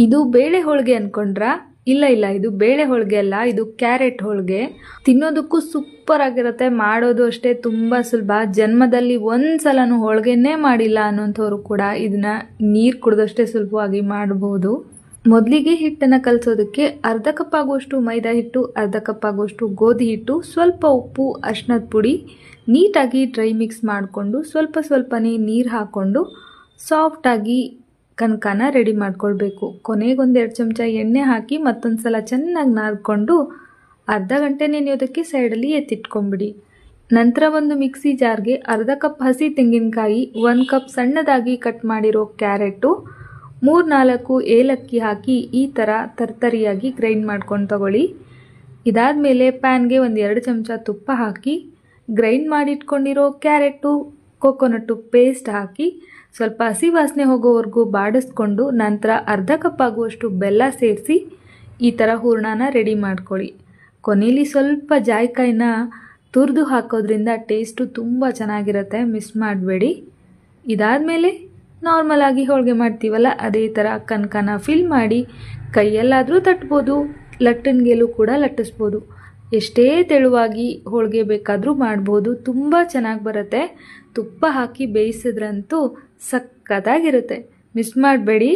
ಇದು ಬೇಳೆ ಹೋಳಿಗೆ ಅನ್ಕೊಂಡ್ರಾ? ಇಲ್ಲ, ಇದು ಬೇಳೆ ಹೋಳಿಗೆ ಅಲ್ಲ, ಇದು ಕ್ಯಾರೆಟ್ ಹೋಳಿಗೆ. ತಿನ್ನೋದಕ್ಕೂ ಸೂಪರ್ ಆಗಿರುತ್ತೆ, ಮಾಡೋದು ಅಷ್ಟೇ ತುಂಬ ಸುಲಭ. ಜನ್ಮದಲ್ಲಿ ಒಂದ್ಸಲನೂ ಹೋಳಿಗೆನೇ ಮಾಡಿಲ್ಲ ಅನ್ನೋಂಥವ್ರು ಕೂಡ ಇದನ್ನ ನೀರು ಕುಡಿದಷ್ಟೇ ಸುಲಭವಾಗಿ ಮಾಡಬಹುದು. ಮೊದಲಿಗೆ ಹಿಟ್ಟನ್ನು ಕಲಸೋದಕ್ಕೆ ಅರ್ಧ ಕಪ್ ಆಗುವಷ್ಟು ಮೈದಾ ಹಿಟ್ಟು, ಅರ್ಧ ಕಪ್ ಆಗುವಷ್ಟು ಗೋಧಿ ಹಿಟ್ಟು, ಸ್ವಲ್ಪ ಉಪ್ಪು, ಅರಿಶಿಣದ ಪುಡಿ ನೀಟಾಗಿ ಡ್ರೈ ಮಿಕ್ಸ್ ಮಾಡಿಕೊಂಡು ಸ್ವಲ್ಪನೇ ನೀರು ಹಾಕ್ಕೊಂಡು ಸಾಫ್ಟಾಗಿ ಕನಕನ ರೆಡಿ ಮಾಡ್ಕೊಳ್ಬೇಕು. ಕೊನೆಗೊಂದು 2 ಚಮಚ ಎಣ್ಣೆ ಹಾಕಿ ಮತ್ತೊಂದು ಸಲ ಚೆನ್ನಾಗಿ ನಾದ್ಕೊಂಡು ಅರ್ಧ ಗಂಟೆ ನೆನೆಯೋದಕ್ಕೆ ಸೈಡಲ್ಲಿ ಎತ್ತಿಟ್ಕೊಂಬಿಡಿ. ನಂತರ ಒಂದು ಮಿಕ್ಸಿ ಜಾರ್ಗೆ ಅರ್ಧ ಕಪ್ ಹಸಿ ತೆಂಗಿನಕಾಯಿ, 1 ಕಪ್ ಸಣ್ಣದಾಗಿ ಕಟ್ ಮಾಡಿರೋ ಕ್ಯಾರೆಟು, 3-4 ಏಲಕ್ಕಿ ಹಾಕಿ ಈ ಥರ ತರ್ತರಿಯಾಗಿ ಗ್ರೈಂಡ್ ಮಾಡ್ಕೊಂಡು ತಗೊಳ್ಳಿ. ಇದಾದಮೇಲೆ ಪ್ಯಾನ್ಗೆ 1-2 ಚಮಚ ತುಪ್ಪ ಹಾಕಿ ಗ್ರೈಂಡ್ ಮಾಡಿಟ್ಕೊಂಡಿರೋ ಕ್ಯಾರೆಟು, ಕೊಕೊನಟ್ಟು ಪೇಸ್ಟ್ ಹಾಕಿ ಸ್ವಲ್ಪ ಹಸಿ ವಾಸನೆ ಹೋಗೋವರೆಗೂ ಬಾಡಿಸ್ಕೊಂಡು ನಂತರ ಅರ್ಧ ಕಪ್ ಆಗುವಷ್ಟು ಬೆಲ್ಲ ಸೇರಿಸಿ ಈ ಥರ ಹೂರಣನ ರೆಡಿ ಮಾಡ್ಕೊಳ್ಳಿ. ಕೊನೆಯಲ್ಲಿ ಸ್ವಲ್ಪ ಜಾಯಿಕಾಯಿನ ತುರಿದು ಹಾಕೋದ್ರಿಂದ ಟೇಸ್ಟು ತುಂಬ ಚೆನ್ನಾಗಿರುತ್ತೆ, ಮಿಸ್ ಮಾಡಬೇಡಿ. ಇದಾದಮೇಲೆ ನಾರ್ಮಲ್ ಆಗಿ ಹೋಳಿಗೆ ಮಾಡ್ತೀವಲ್ಲ ಅದೇ ಥರ ಕನಕನ ಫಿಲ್ ಮಾಡಿ ಕೈಯಲ್ಲಾದರೂ ತಟ್ಬೋದು, ಲಟ್ಟಣಿಗೆಲೂ ಕೂಡ ಲಟ್ಟಿಸ್ಬೋದು. ಎಷ್ಟೇ ತೆಳುವಾಗಿ ಹೋಳಿಗೆ ಬೇಕಾದರೂ ಮಾಡ್ಬೋದು, ತುಂಬ ಚೆನ್ನಾಗಿ ಬರುತ್ತೆ. ತುಪ್ಪ ಹಾಕಿ ಬೇಯಿಸಿದ್ರಂತೂ ಸಕ್ಕತ್ತಾಗಿರುತ್ತೆ, ಮಿಸ್ ಮಾಡಬೇಡಿ.